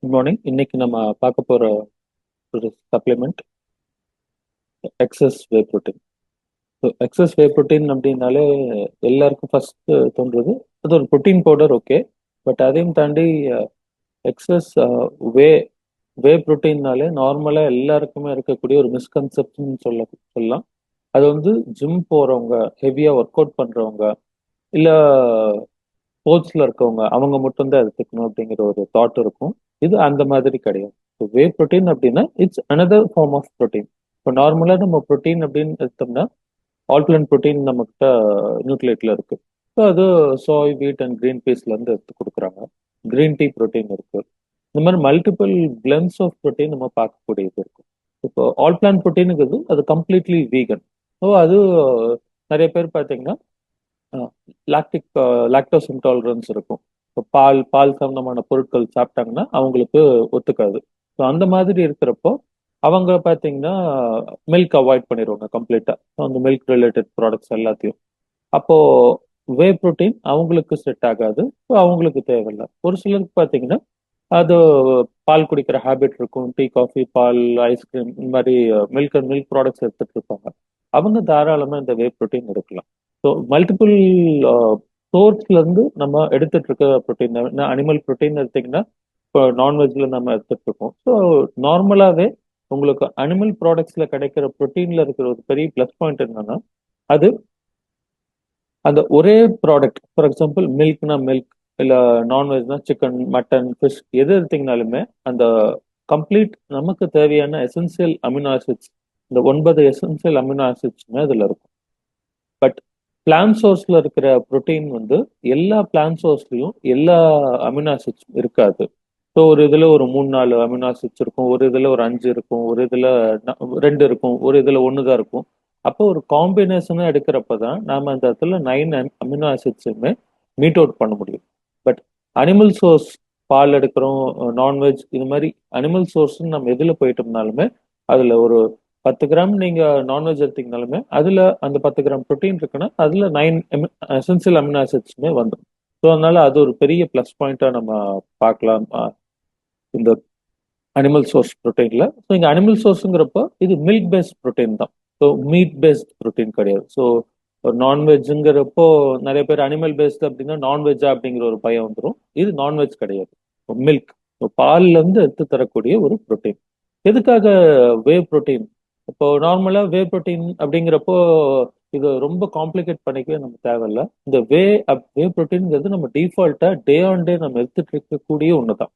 Good morning. இன்னைக்கு நம்ம பார்க்க போற ஒரு supplement excess whey protein. So excess whey protein அப்படின்னாலே எல்லாருக்கும் ஃபர்ஸ்ட் தோன்றது அது ஒரு புரோட்டீன் பவுடர், ஓகே. பட் அதையும் தாண்டி எக்ஸஸ் வே வே புரோட்டீன்னாலே நார்மலா எல்லாருக்குமே இருக்கக்கூடிய ஒரு மிஸ்கன்செப்ஷன் சொல்லலாம். அது வந்து ஜிம் போறவங்க, ஹெவியா ஒர்க் அவுட் பண்றவங்க, இல்ல ஸ்போர்ட்ஸ்ல இருக்கவங்க அவங்க மட்டும்தான் எடுத்துக்கணும் அப்படிங்கிற ஒரு தாட் இருக்கும். இது அந்த மாதிரி கிடையாது. வே புரோட்டீன் அப்படின்னா it's another form of protein. இப்போ நார்மலா நம்ம புரோட்டீன் அப்படின்னு எடுத்தோம்னா ஆல்பிளன் புரோட்டீன் நம்ம கிட்ட நியூக்ளியேட்ல இருக்கு. ஸோ அது சோய், வீட் அண்ட் கிரீன் பீஸ்ல இருந்து எடுத்து கொடுக்குறாங்க. கிரீன் டீ புரோட்டீன் இருக்கு. இந்த மாதிரி மல்டிபிள் பிளெண்ட்ஸ் ஆஃப் புரோட்டீன் நம்ம பார்க்கக்கூடியது இருக்கும். இப்போ ஆல் பிளான் புரோட்டீனுங்கிறது அது கம்ப்ளீட்லி வீகன். ஸோ அது நிறைய பேர் பார்த்தீங்கன்னா லாக்டிக் லாக்டோஸ் இன்டாலரன்ஸ் இருக்கும். இப்போ பால் சம்பந்தமான பொருட்கள் சாப்பிட்டாங்கன்னா அவங்களுக்கு ஒத்துக்காது. ஸோ அந்த மாதிரி இருக்கிறப்போ அவங்க பார்த்தீங்கன்னா மில்க் அவாய்ட் பண்ணிடுவாங்க கம்ப்ளீட்டா. ஸோ அந்த மில்க் ரிலேட்டட் ப்ராடக்ட்ஸ் எல்லாத்தையும். அப்போ வே புரோட்டீன் அவங்களுக்கு செட் ஆகாது. ஸோ அவங்களுக்கு தேவையில்லை. ஒரு சிலருக்கு பார்த்தீங்கன்னா அது பால் குடிக்கிற ஹேபிட் இருக்கும். டீ, காஃபி, பால், ஐஸ்கிரீம் இந்த மாதிரி மில்க் அண்ட் மில்க் ப்ராடக்ட்ஸ் எடுத்துட்டு இருப்பாங்க. அவங்க தாராளமா இந்த வே புரோட்டீன் எடுக்கலாம். ஸோ மல்டிபிள் சோர்ஸ்ல இருந்து நம்ம எடுத்துட்டு இருக்க புரோட்டீன், அனிமல் புரோட்டீன் எடுத்தீங்கன்னா இப்போ நான்வெஜ்ல நம்ம எடுத்துட்டு இருக்கோம். ஸோ நார்மலாவே உங்களுக்கு அனிமல் ப்ராடக்ட்ஸ்ல கிடைக்கிற புரோட்டீன்ல இருக்கிற ஒரு பெரிய ப்ளஸ் பாயிண்ட் என்னன்னா அது அந்த ஒரே ப்ராடக்ட். ஃபார் எக்ஸாம்பிள் மில்க்னா மில்க், இல்ல நான்வெஜ்னா சிக்கன், மட்டன், ஃபிஷ் எது எடுத்தீங்கனாலுமே அந்த கம்ப்ளீட் நமக்கு தேவையான எசென்சியல் அமினோ ஆசிட்ஸ், இந்த 9 எசென்சியல் அமினோ ஆசிட்ஸ்மே அதுல இருக்கும். பட் பிளான் சோர்ஸ்ல இருக்கிற புரோட்டீன் வந்து எல்லா பிளான் சோர்ஸ்லயும் எல்லா அமினோ ஆசிட்ஸ் இருக்காது. ஸோ ஒரு இதுல ஒரு 3 4 அமினோ ஆசிட்ஸ் இருக்கும், ஒரு இதுல ஒரு 5 இருக்கும், ஒரு இதுல 2 இருக்கும், ஒரு இதுல 1 தான் இருக்கும். அப்போ ஒரு காம்பினேஷனா எடுக்கிறப்ப தான் நாம அந்த இடத்துல 9 அமினோ ஆசிட்ஸுமே மீட் அவுட் பண்ண முடியும். பட் அனிமல் சோர்ஸ், பால் எடுக்கிறோம், நான்வெஜ், இது மாதிரி அனிமல் சோர்ஸ் நம்ம எதுல போயிட்டோம்னாலுமே அதுல ஒரு 10 கிராம் நீங்க நான்வெஜ் எடுத்தீங்கனாலுமே அதுல அந்த 10 கிராம் புரோட்டீன் இருக்குன்னா அதுல 9 எசென்சியல் அமினோ ஆசிட்ஸுமே வந்துடும். ஸோ அதனால அது ஒரு பெரிய ப்ளஸ் பாயிண்டா நம்ம பார்க்கலாம் இந்த அனிமல் சோர்ஸ் ப்ரோட்டீன்ல. ஸோ இங்க அனிமல் சோர்ஸுங்கிறப்போ இது மில்க் பேஸ்ட் ப்ரோட்டீன் தான். ஸோ மீட் பேஸ்ட் ப்ரோட்டீன் கிடையாது. ஸோ நான்வெஜ்ங்கிறப்போ நிறைய பேர் அனிமல் பேஸ்ட் அப்படின்னா நான்வெஜ்ஜா அப்படிங்கிற ஒரு பயம் வந்துடும். இது நான்வெஜ் கிடையாது. மில்க், பால்ல இருந்து எடுத்து தரக்கூடிய ஒரு ப்ரோட்டீன். எதுக்காக வே புரோட்டீன்? இப்போ நார்மலா வே புரோட்டீன் அப்படிங்கிறப்போ இது ரொம்ப காம்ப்ளிகேட் பண்ணிக்கவே நம்ம தேவையில்ல. இந்த வே புரோட்டீன்ங்கிறது நம்ம டிஃபால்ட்டா டே ஆன் டே நம்ம எடுத்துட்டு இருக்கக்கூடிய ஒண்ணுதான்.